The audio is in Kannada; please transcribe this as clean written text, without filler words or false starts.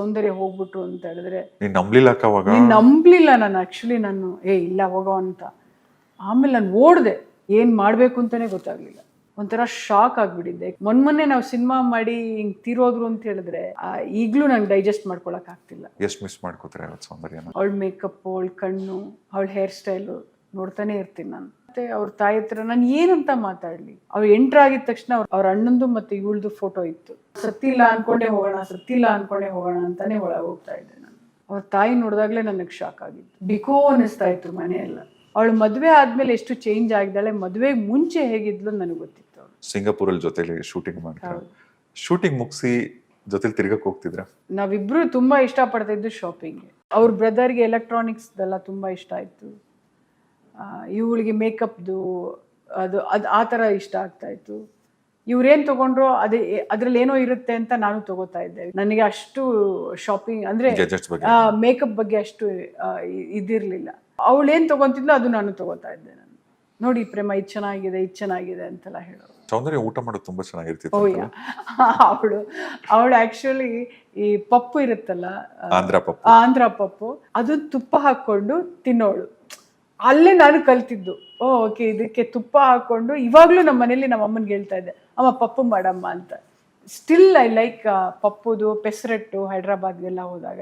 ಸೌಂದರ್ಯ ಹೋಗ್ಬಿಟ್ರು ಅಂತ ಹೇಳಿದ್ರೆ ನೀನ್ ನಂಬ್ಲಿಲ್ಲ ಅಕ್ಕ ಅವಾಗ? ನೀನ್ ನಂಬ್ಲಿಲ್ಲ. ನಾನು ಆಕ್ಚುಲಿ ನಾನು ಇಲ್ಲ ಹೋಗೋ ಅಂತ. ಆಮೇಲೆ ನಾನು ಓಡ್ದೆ, ಏನ್ ಮಾಡ್ಬೇಕು ಅಂತಾನೆ ಗೊತ್ತಾಗ್ಲಿಲ್ಲ. ಒಂಥರ ಶಾಕ್ ಆಗ್ಬಿಟ್ಟಿದ್ದೆ. ಮೊನ್ನೆ ನಾವು ಸಿನಿಮಾ ಮಾಡಿ ಹಿಂಗ್ ತೀರೋದ್ರು ಅಂತ ಹೇಳಿದ್ರೆ ಈಗ್ಲೂ ನಂಗೆ ಡೈಜೆಸ್ಟ್ ಮಾಡ್ಕೊಳಕ್ ಆಗ್ತಿಲ್ಲ. ಎಷ್ಟು ಮಿಸ್ ಮಾಡ್ಕೋತಾರೆ ಅವತ್ತು ಸೌಂದರ್ಯನ? ಅವಳ ಮೇಕಪ್, ಅವಳ ಕಣ್ಣು, ಅವಳ ಹೇರ್ ಸ್ಟೈಲು ನೋಡ್ತಾನೆ ಇರ್ತೀನಿ ನಾನು. ಮತ್ತೆ ಅವ್ರ ತಾಯಿ ಹತ್ರ ನಾನು ಏನಂತ ಮಾತಾಡ್ಲಿ. ಅವ್ರು ಎಂಟ್ರ್ ಆಗಿದ ತಕ್ಷಣ ಅವ್ರ ಅಣ್ಣಂದು ಮತ್ತೆ ಇವಳ್ದು ಫೋಟೋ ಇತ್ತು. ಸತ್ತಿಲ್ಲ ಅನ್ಕೊಂಡೆ ಹೋಗೋಣ ಅಂತಾನೆ ಒಳಗೆ ಹೋಗ್ತಾ ಇದ್ದೆ ನಾನು. ಅವ್ರ ತಾಯಿ ನೋಡಿದಾಗ್ಲೇ ನನಗೆ ಶಾಕ್ ಆಗಿತ್ತು. ಬಿಕೋ ಅನ್ನಿಸ್ತಾ ಇತ್ತು ಮನೆಯೆಲ್ಲ. ಅವಳು ಮದುವೆ ಆದ್ಮೇಲೆ ಎಷ್ಟು ಚೇಂಜ್ ಆಗಿದ್ದಾಳೆ, ಮದುವೆಗೆ ಮುಂಚೆ ಹೇಗಿದ್ಲು ನನಗೆ ಗೊತ್ತಿತ್ತು. ಅವಳು ಸಿಂಗಾಪುರಲ್ಲಿ ಜೊತೆಲಿ ಶೂಟಿಂಗ್ ಮಾಡ್ತಾರೆ. ಶೂಟಿಂಗ್ ಮುಗಿಸಿ ಜೊತೆಲಿ ತಿರ್ಗಕ್ ಹೋಗ್ತಿದ್ರ? ನಾವಿಬ್ರು ತುಂಬಾ ಇಷ್ಟಪಡ್ತಾ ಇದ್ದು ಶಾಪಿಂಗ್. ಅವ್ರ ಬ್ರದರ್ಗೆ ಎಲೆಕ್ಟ್ರಾನಿಕ್ಸ್ದೆಲ್ಲ ತುಂಬಾ ಇಷ್ಟ ಆಯ್ತು. ಇವಳಿಗೆ ಮೇಕಪ್ದು ಅದು ಆ ಥರ ಇಷ್ಟ ಆಗ್ತಾ ಇತ್ತು. ಇವ್ರೇನು ತೊಗೊಂಡ್ರು ಅದ್ರಲ್ಲಿ ಏನೋ ಇರುತ್ತೆ ಅಂತ ನಾನು ತಗೋತಾ ಇದ್ದೆ. ನನಗೆ ಅಷ್ಟು ಶಾಪಿಂಗ್ ಅಂದರೆ ಮೇಕಪ್ ಬಗ್ಗೆ ಅಷ್ಟು ಇದಿರಲಿಲ್ಲ. ಅವಳು ಏನು ತೊಗೊತಿದ್ಲು ಅದು ನಾನು ತಗೋತಾ ಇದ್ದೆ. ನಾನು ನೋಡಿ ಪ್ರೇಮ ಇದು ಚೆನ್ನಾಗಿದೆ ಅಂತೆಲ್ಲ ಹೇಳೋರು. ಸೌಂದರ್ಯ ಊಟ ಮಾಡೋದು ತುಂಬಾ ಚೆನ್ನಾಗಿರ್ತಿತ್ತು. ಅವಳು ಆ್ಯಕ್ಚುಲಿ ಈ ಪಪ್ಪು ಇರುತ್ತಲ್ಲ, ಆಂಧ್ರ ಪಪ್ಪು, ಅದನ್ನ ತುಪ್ಪ ಹಾಕ್ಕೊಂಡು ತಿನ್ನೋಳು. ಅಲ್ಲೇ ನಾನು ಕಲ್ತಿದ್ದು. ಓಕೆ, ಇದಕ್ಕೆ ತುಪ್ಪ ಹಾಕ್ಕೊಂಡು ಇವಾಗಲೂ ನಮ್ಮ ಮನೇಲಿ ನಮ್ಮ ಅಮ್ಮನಿಗೆ ಹೇಳ್ತಾ ಇದ್ದೆ, ಅಮ್ಮ ಪಪ್ಪು ಮಾಡಮ್ಮ ಅಂತ. ಸ್ಟಿಲ್ ಐ ಲೈಕ್ ಪಪ್ಪುದು, ಪೆಸರಟ್ಟು ಹೈದ್ರಾಬಾದ್ಗೆಲ್ಲ ಹೋದಾಗ